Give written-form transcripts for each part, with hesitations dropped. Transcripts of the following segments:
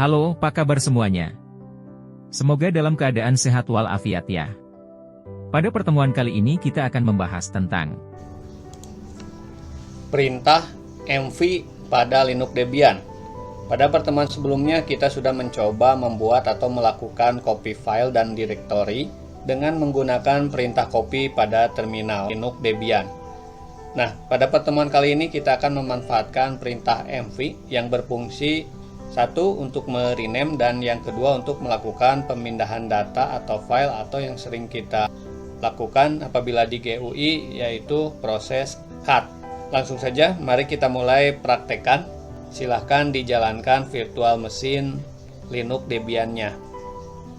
Halo, apa kabar semuanya? Semoga dalam keadaan sehat walafiat ya. Pada pertemuan kali ini kita akan membahas tentang perintah mv pada Linux Debian. Pada pertemuan sebelumnya kita sudah mencoba membuat atau melakukan copy file dan directory dengan menggunakan perintah copy pada terminal Linux Debian. Nah, pada pertemuan kali ini kita akan memanfaatkan perintah mv yang berfungsi satu untuk merename dan yang kedua untuk melakukan pemindahan data atau file atau yang sering kita lakukan apabila di GUI yaitu proses cut. Langsung saja mari kita mulai praktekkan. Silahkan dijalankan virtual mesin Linux Debian-nya.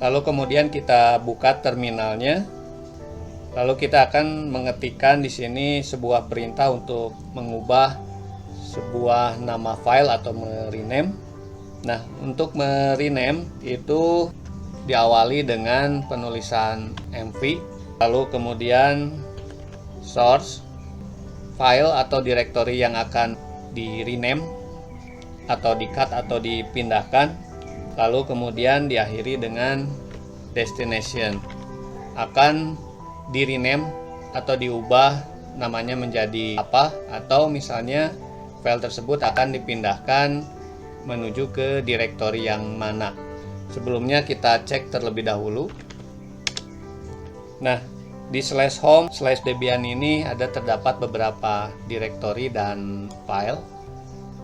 Lalu kemudian kita buka terminalnya. Lalu kita akan mengetikkan di sini sebuah perintah untuk mengubah sebuah nama file atau merename. Nah, untuk merename itu diawali dengan penulisan mv, lalu kemudian source file atau directory yang akan di rename atau di cut atau dipindahkan, lalu kemudian diakhiri dengan destination. Akan di rename atau diubah namanya menjadi apa, atau misalnya file tersebut akan dipindahkan menuju ke directory yang mana. Sebelumnya kita cek terlebih dahulu. Nah, di /home/debian ini terdapat beberapa directory dan file.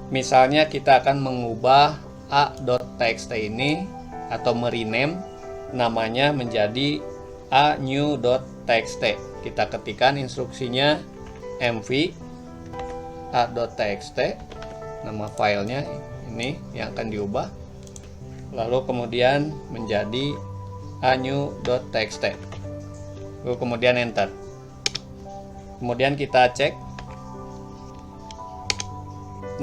Misalnya kita akan mengubah a.txt ini atau merename namanya menjadi a_new.txt. Kita ketikkan instruksinya mv a.txt, nama filenya ini yang akan diubah, lalu kemudian menjadi a_new.txt, lalu kemudian enter. Kemudian kita cek.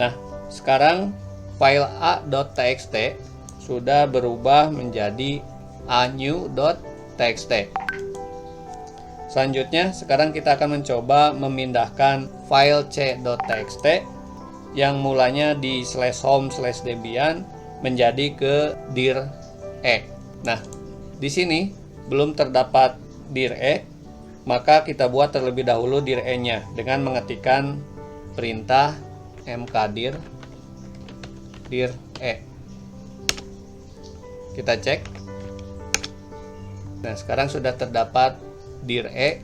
Nah, sekarang file a.txt sudah berubah menjadi a_new.txt. Selanjutnya sekarang kita akan mencoba memindahkan file c.txt yang mulanya di /home/debian menjadi ke dir e. Nah, di sini belum terdapat dir e, maka kita buat terlebih dahulu dir e-nya dengan mengetikkan perintah mkdir dir e. Kita cek. Nah, sekarang sudah terdapat dir e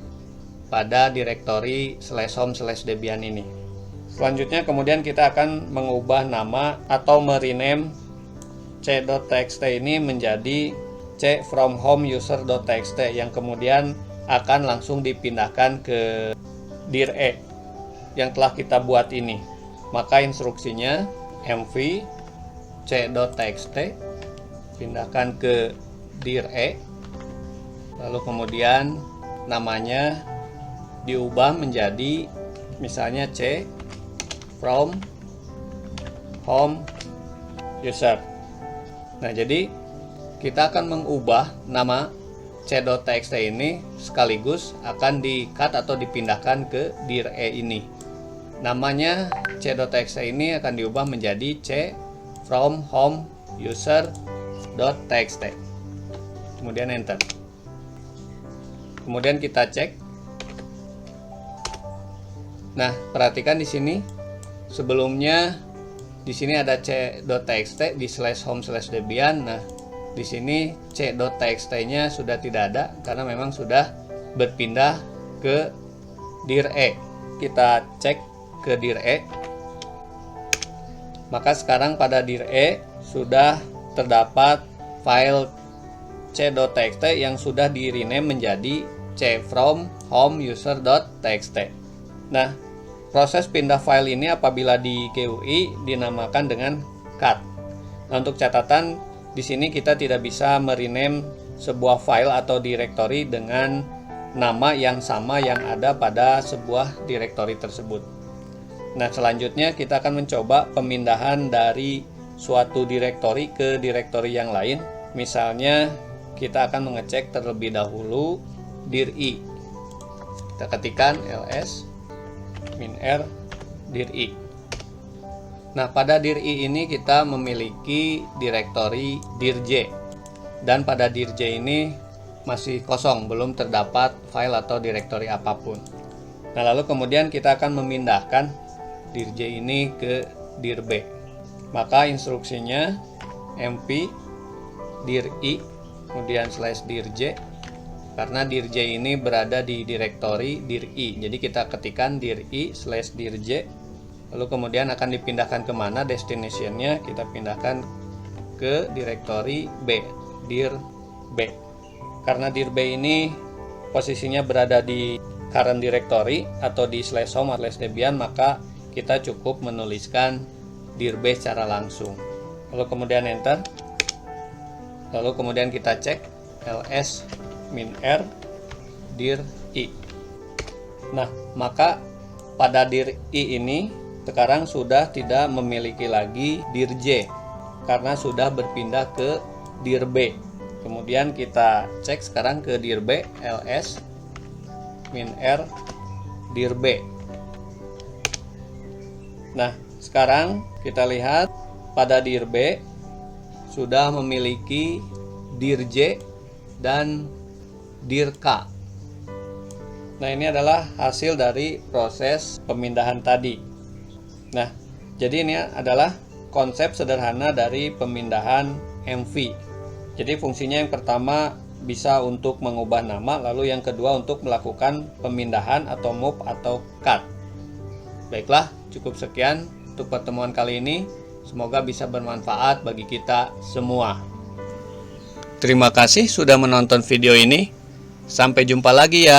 pada directory /home/debian ini. Selanjutnya kemudian kita akan mengubah nama atau merename c.txt ini menjadi c/from_home_user.txt yang kemudian akan langsung dipindahkan ke dir e yang telah kita buat ini. Maka instruksinya mv c.txt pindahkan ke dir e, lalu kemudian namanya diubah menjadi misalnya c from home user. Nah, jadi kita akan mengubah nama c.txt ini sekaligus akan di-cut atau dipindahkan ke dir e ini. Namanya c.txt ini akan diubah menjadi c from home user.txt. Kemudian enter. Kemudian kita cek. Nah, perhatikan di sini. Sebelumnya di sini ada c.txt di /home/debian. Nah, di sini c.txt-nya sudah tidak ada karena memang sudah berpindah ke dir e. Kita cek ke dir e. Maka sekarang pada dir e sudah terdapat file c.txt yang sudah di rename menjadi c/from_home_user.txt. Nah, proses pindah file ini apabila di GUI dinamakan dengan cut. Nah, untuk catatan di sini kita tidak bisa merename sebuah file atau directory dengan nama yang sama yang ada pada sebuah directory tersebut. Nah, selanjutnya kita akan mencoba pemindahan dari suatu directory ke directory yang lain. Misalnya kita akan mengecek terlebih dahulu dir i. Kita ketikkan ls -r dir i. Nah, pada dir I ini kita memiliki direktori dir J. Dan pada dir J ini masih kosong, belum terdapat file atau direktori apapun. Nah, lalu kemudian kita akan memindahkan dir J ini ke dir B. Maka instruksinya mv dir I kemudian slash dir J, karena dir J ini berada di direktori dir I. Jadi kita ketikkan dir I slash dir J, lalu kemudian akan dipindahkan kemana destination-nya, kita pindahkan ke direktori B, dir B. Karena dir B ini posisinya berada di current directory atau di slash home atau slash debian, maka kita cukup menuliskan dir B secara langsung. Lalu kemudian enter. Lalu kemudian kita cek ls -r dir I. Nah, maka pada dir I ini sekarang sudah tidak memiliki lagi dir J karena sudah berpindah ke dir B. Kemudian kita cek sekarang ke dir B, ls -r dir B. Nah, sekarang kita lihat pada dir B sudah memiliki dir J dan dir K. Nah, ini adalah hasil dari proses pemindahan tadi. Nah, jadi ini adalah konsep sederhana dari pemindahan MV. Jadi fungsinya yang pertama bisa untuk mengubah nama, lalu yang kedua untuk melakukan pemindahan atau move atau cut. Baiklah, cukup sekian untuk pertemuan kali ini. Semoga bisa bermanfaat bagi kita semua. Terima kasih sudah menonton video ini. Sampai jumpa lagi ya.